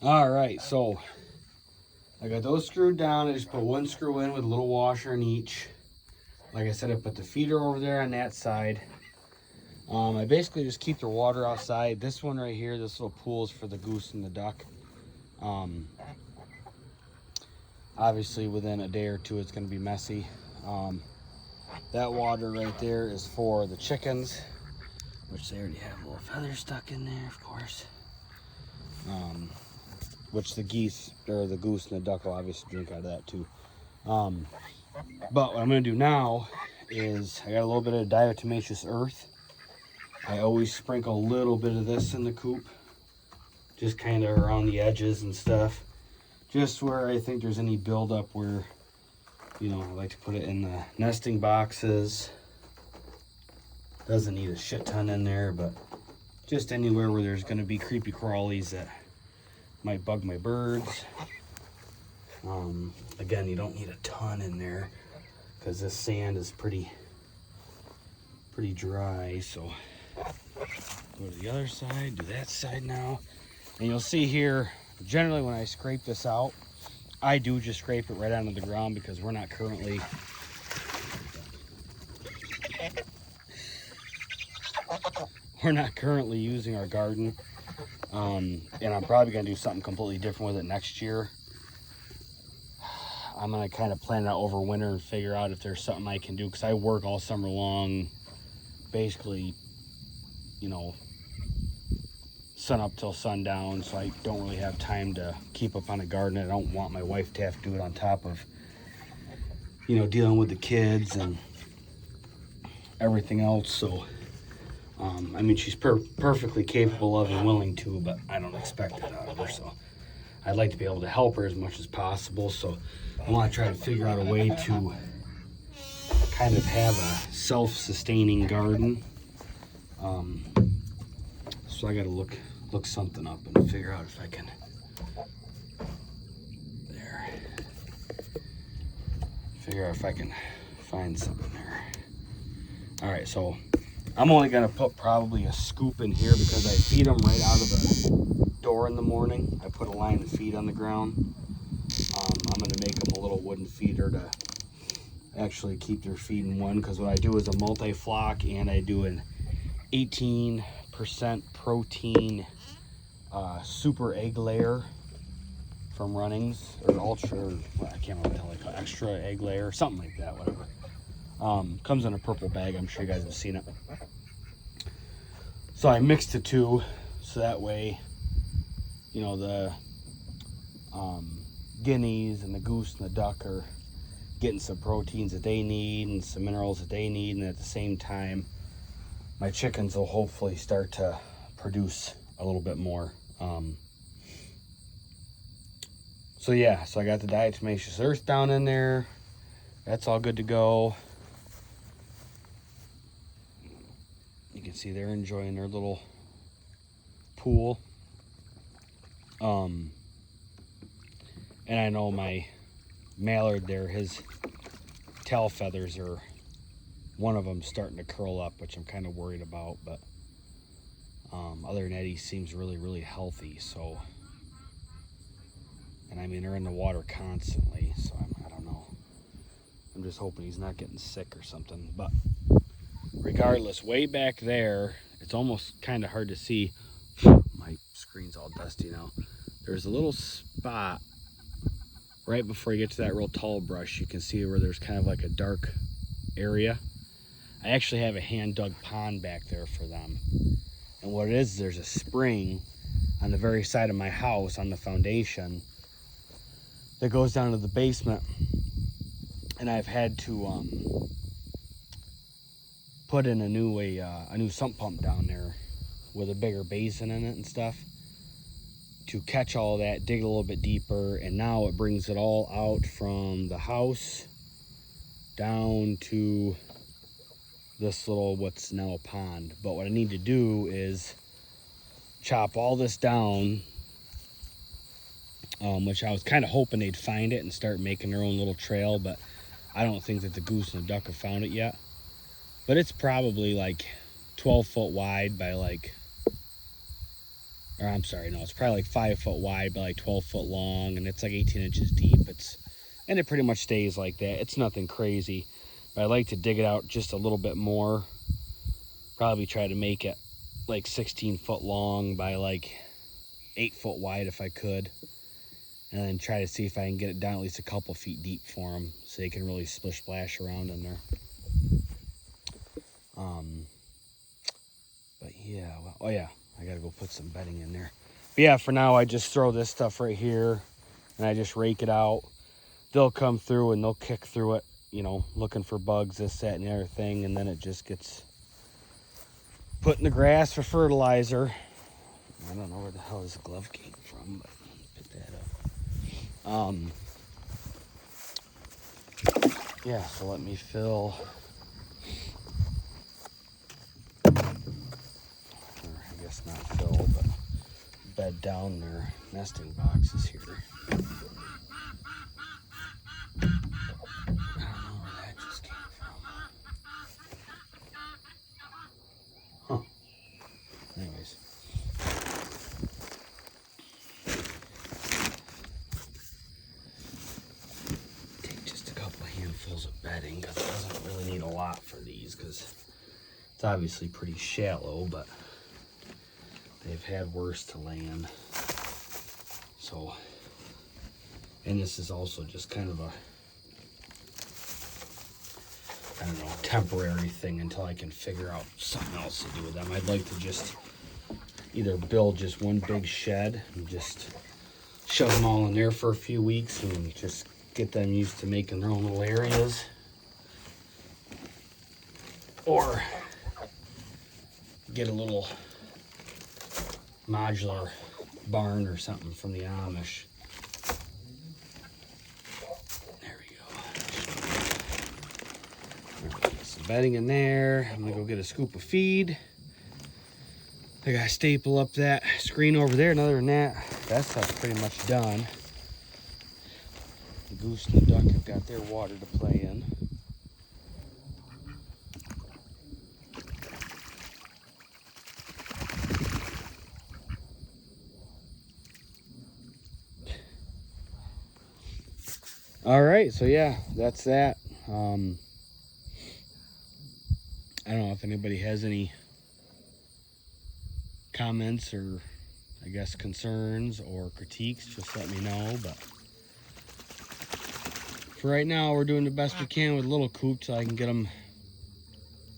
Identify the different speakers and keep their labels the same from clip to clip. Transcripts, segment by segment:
Speaker 1: All right, so I got those screwed down. I just put one screw in with a little washer in each. Like I said, I put the feeder over there on that side. I basically just keep the water outside. This one right here, this little pool is for the goose and the duck. Obviously within a day or two it's going to be messy. That water right there is for the chickens, which they already have little feathers stuck in there, of course. Which the geese, or the goose and the duck will obviously drink out of that too. But what I'm going to do now is I got a little bit of diatomaceous earth. I always sprinkle a little bit of this in the coop, just kind of around the edges and stuff, just where I think there's any buildup where, you know, I like to put it in the nesting boxes. Doesn't need a shit ton in there, but just anywhere where there's going to be creepy crawlies that might bug my birds. Again, you don't need a ton in there because this sand is pretty dry. So go to the other side, do that side now, and you'll see here, generally when I scrape this out, I do just scrape it right onto the ground because we're not currently using our garden. And I'm probably gonna do something completely different with it next year. I'm gonna kind of plan it out over winter and figure out if there's something I can do, because I work all summer long, basically, you know, sun up till sundown, so I don't really have time to keep up on a garden. I don't want my wife to have to do it on top of, you know, dealing with the kids and everything else. So I mean, she's perfectly capable of and willing to, but I don't expect that out of her. So I'd like to be able to help her as much as possible. So I want to try to figure out a way to kind of have a self-sustaining garden. So I got to look something up and figure out if I can. There. Figure out if I can find something there. All right, so I'm only gonna put probably a scoop in here because I feed them right out of the door in the morning. I put a line of feed on the ground. I'm gonna make them a little wooden feeder to actually keep their feed in one, because what I do is a multi-flock, and I do an 18% protein super egg layer from Runnings, or ultra, or, well, I can't remember what they call it, extra egg layer, something like that, whatever. Comes in a purple bag. I'm sure you guys have seen it. So I mixed the two, so that way, you know, the guineas and the goose and the duck are getting some proteins that they need and some minerals that they need, and at the same time, my chickens will hopefully start to produce a little bit more. So yeah, so I got the diatomaceous earth down in there. That's all good to go. You can see they're enjoying their little pool. And I know my mallard there, his tail feathers are, one of them starting to curl up, which I'm kind of worried about, but other than that, he seems really healthy. So, and I mean, they're in the water constantly, so I don't know. I'm just hoping he's not getting sick or something. But regardless, way back there, it's almost kind of hard to see. My screen's all dusty now. There's a little spot right before you get to that real tall brush. You can see where there's kind of like a dark area. I actually have a hand dug pond back there for them. And what it is, there's a spring on the very side of my house on the foundation that goes down to the basement. And I've had to put in a new sump pump down there with a bigger basin in it and stuff to catch all that, dig a little bit deeper, and now it brings it all out from the house down to this little, what's now a pond. But what I need to do is chop all this down, which I was kind of hoping they'd find it and start making their own little trail, but I don't think that the goose and the duck have found it yet. But it's probably like 12 foot wide by like or I'm sorry, no, it's probably like 5 foot wide by like 12 foot long, and it's like 18 inches deep. And it pretty much stays like that. It's nothing crazy, but I like to dig it out just a little bit more. Probably try to make it like 16 foot long by like 8 foot wide if I could, and then try to see if I can get it down at least a couple feet deep for them, so they can really splish splash around in there. But yeah, well, oh yeah, I gotta go put some bedding in there. But yeah, for now I just throw this stuff right here and I just rake it out. They'll come through and they'll kick through it, you know, looking for bugs, this, that, and the other thing, and then it just gets put in the grass for fertilizer. I don't know where the hell this glove came from, but pick that up. Yeah, so let me fill, or I guess not fill, but bed down their nesting boxes here. I don't know where that just came from. Huh. Anyways. Take just a couple handfuls of bedding, because it doesn't really need a lot for these, because it's obviously pretty shallow, but they've had worse to land. So, and this is also just kind of a, I don't know, temporary thing until I can figure out something else to do with them. I'd like to just either build just one big shed and just shove them all in there for a few weeks and just get them used to making their own little areas, or get a little modular barn or something from the Amish. There we go. Get some bedding in there. I'm gonna go get a scoop of feed. I gotta staple up that screen over there, and other than that, that stuff's pretty much done. The goose and the duck have got their water to play in. All right, so yeah, that's that. I don't know if anybody has any comments or, I guess, concerns or critiques, just let me know. But for right now, we're doing the best we can with little coops so I can get them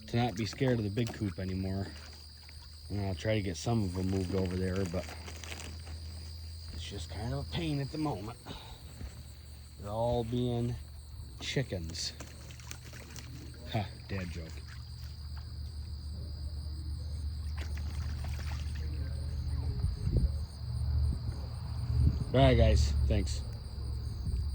Speaker 1: to not be scared of the big coop anymore. And I'll try to get some of them moved over there, but it's just kind of a pain at the moment. They're all being chickens. Ha, dad joke. All right, guys, thanks.